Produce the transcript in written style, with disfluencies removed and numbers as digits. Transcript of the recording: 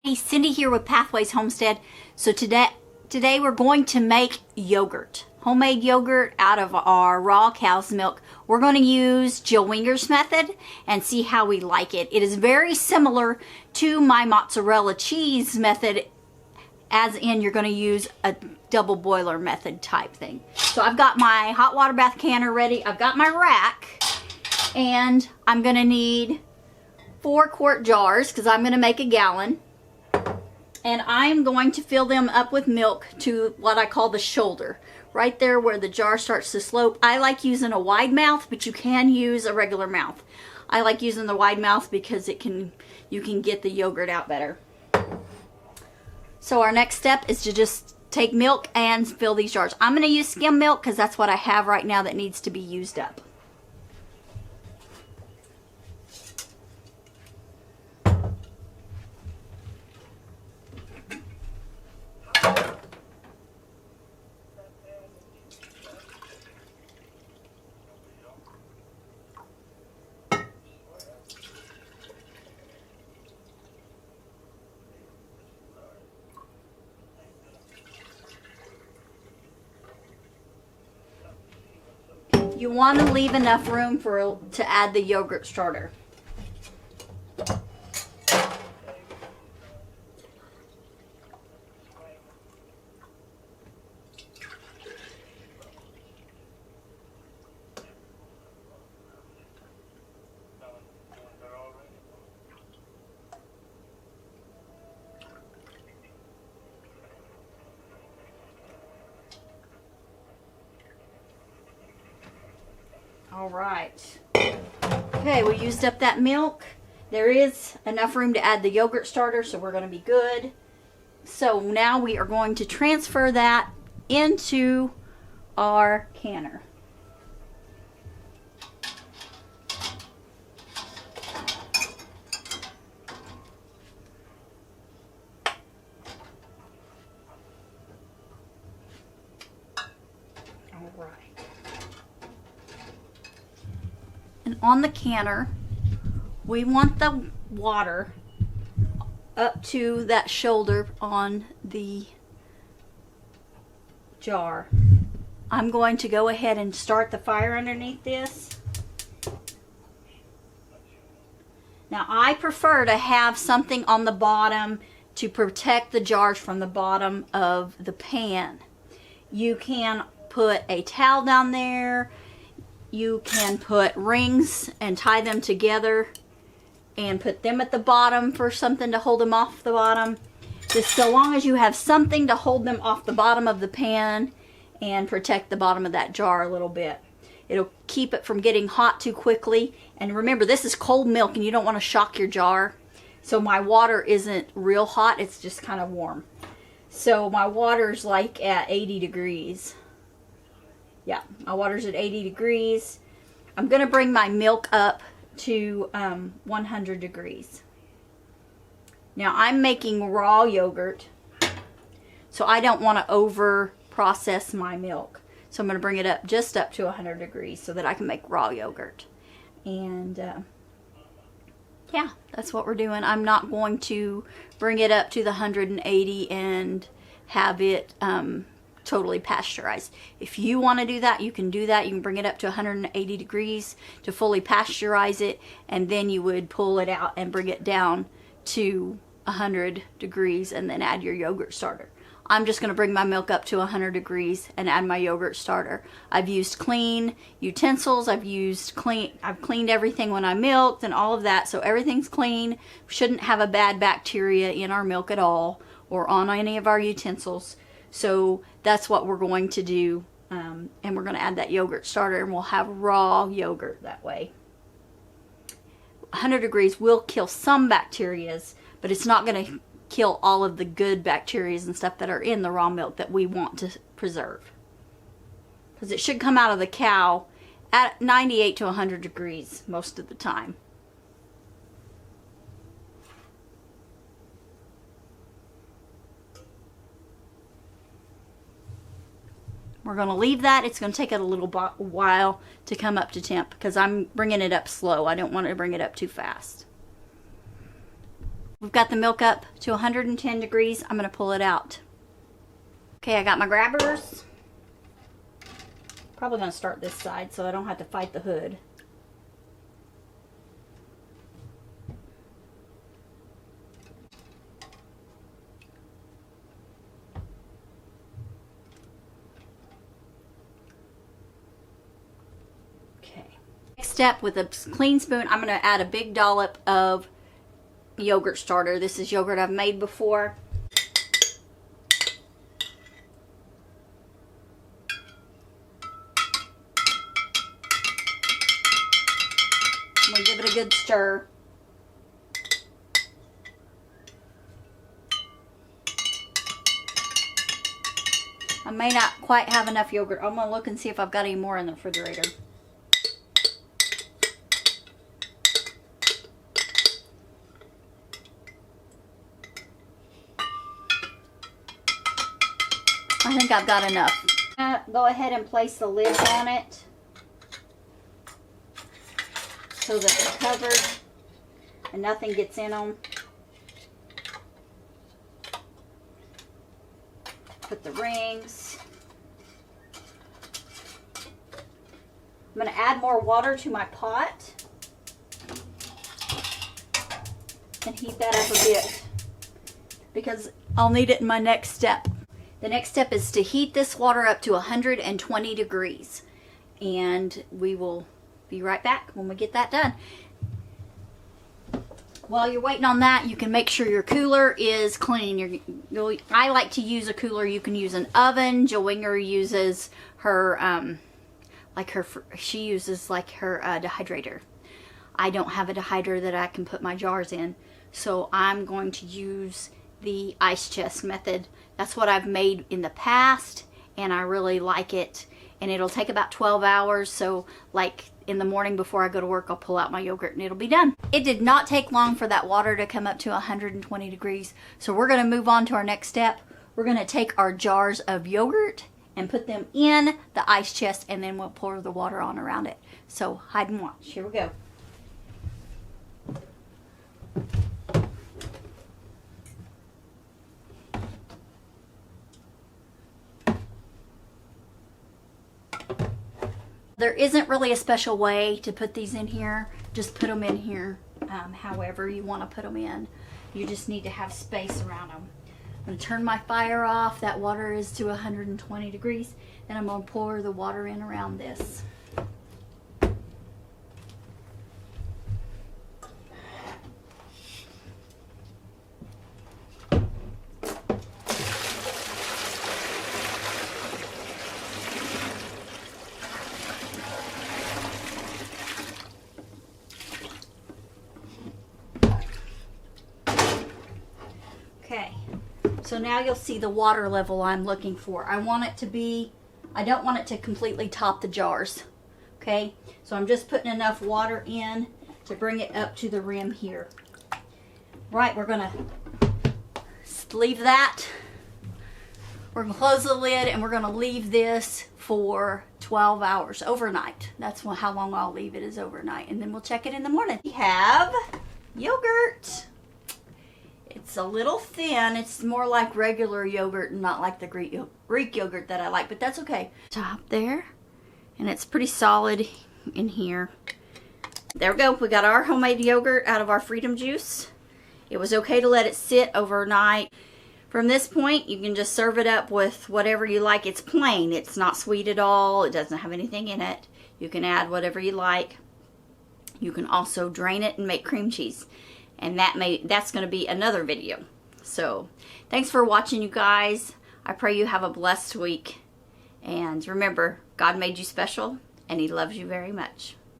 Hey, Cindy here with Pathways Homestead. So today we're going to make yogurt. Homemade yogurt out of our raw cow's milk. We're going to use Jill Winger's method and see how we like it. It is very similar to my mozzarella cheese method, as in you're going to use a double boiler method type thing. So I've got my hot water bath canner ready. I've got my rack, and I'm going to need 4-quart jars because I'm going to make a gallon. And I'm going to fill them up with milk to what I call the shoulder, right there where the jar starts to slope. I like using a wide mouth, but you can use a regular mouth. I like using the wide mouth because you can get the yogurt out better. So our next step is to just take milk and fill these jars. I'm going to use skim milk because that's what I have right now that needs to be used up. You want to leave enough room to add the yogurt starter. All right. Okay, we used up that milk. There is enough room to add the yogurt starter, so we're going to be good. So now we are going to transfer that into our canner. All right. And on the canner, we want the water up to that shoulder on the jar. I'm going to go ahead and start the fire underneath this. Now I prefer to have something on the bottom to protect the jars from the bottom of the pan. You can put a towel down there. You can put rings and tie them together and put them at the bottom for something to hold them off the bottom. Just so long as you have something to hold them off the bottom of the pan and protect the bottom of that jar a little bit. It'll keep it from getting hot too quickly. And remember, this is cold milk and you don't want to shock your jar. So my water isn't real hot, it's just kind of warm. So my water's like at 80 degrees. Yeah, my water's at 80 degrees. I'm going to bring my milk up to 100 degrees. Now I'm making raw yogurt, so I don't want to over process my milk. So I'm going to bring it up just up to 100 degrees so that I can make raw yogurt. And yeah, that's what we're doing. I'm not going to bring it up to the 180 and have it totally pasteurized. If you want to do that, you can do that. You can bring it up to 180 degrees to fully pasteurize it, and then you would pull it out and bring it down to 100 degrees and then add your yogurt starter. I'm just going to bring my milk up to 100 degrees and add my yogurt starter. I've used clean utensils. I've cleaned everything when I milked and all of that, so everything's clean. We shouldn't have a bad bacteria in our milk at all or on any of our utensils. So that's what we're going to do, and we're going to add that yogurt starter, and we'll have raw yogurt that way. 100 degrees will kill some bacterias, but it's not going to kill all of the good bacterias and stuff that are in the raw milk that we want to preserve. Because it should come out of the cow at 98 to 100 degrees most of the time. We're going to leave that. It's going to take it a little while to come up to temp because I'm bringing it up slow. I don't want to bring it up too fast. We've got the milk up to 110 degrees. I'm going to pull it out. Okay, I got my grabbers. Probably going to start this side so I don't have to fight the hood. Next step, with a clean spoon, I'm going to add a big dollop of yogurt starter. This is yogurt I've made before. I'm going to give it a good stir. I may not quite have enough yogurt. I'm going to look and see if I've got any more in the refrigerator. I think I've got enough. I'm going to go ahead and place the lid on it so that they're covered and nothing gets in them. Put the rings. I'm going to add more water to my pot and heat that up a bit because I'll need it in my next step. The next step is to heat this water up to 120 degrees. And we will be right back when we get that done. While you're waiting on that, you can make sure your cooler is clean. I like to use a cooler. You can use an oven. Jill Winger uses her, she uses like her dehydrator. I don't have a dehydrator that I can put my jars in. So I'm going to use the ice chest method. That's what I've made in the past and I really like it, and it'll take about 12 hours. So like in the morning before I go to work, I'll pull out my yogurt and it'll be done. It did not take long for that water to come up to 120 degrees. So we're going to move on to our next step. We're going to take our jars of yogurt and put them in the ice chest, and then we'll pour the water on around it. So hide and watch. Here we go. There isn't really a special way to put these in here. Just put them in here however you want to put them in. You just need to have space around them. I'm going to turn my fire off. That water is to 120 degrees. Then I'm going to pour the water in around this. Okay, so now you'll see the water level I'm looking for. I want it to be, I don't want it to completely top the jars. Okay, so I'm just putting enough water in to bring it up to the rim here. Right, we're gonna leave that. We're gonna close the lid and we're gonna leave this for 12 hours, overnight. That's how long I'll leave it, is overnight. And then we'll check it in the morning. We have yogurt. It's a little thin. It's more like regular yogurt and not like the Greek yogurt that I like, but that's okay. Top there, and it's pretty solid in here. There we go. We got our homemade yogurt out of our Freedom Juice. It was okay to let it sit overnight. From this point, you can just serve it up with whatever you like. It's plain. It's not sweet at all. It doesn't have anything in it. You can add whatever you like. You can also drain it and make cream cheese. And that's going to be another video. So, thanks for watching, you guys. I pray you have a blessed week. And remember, God made you special, and He loves you very much.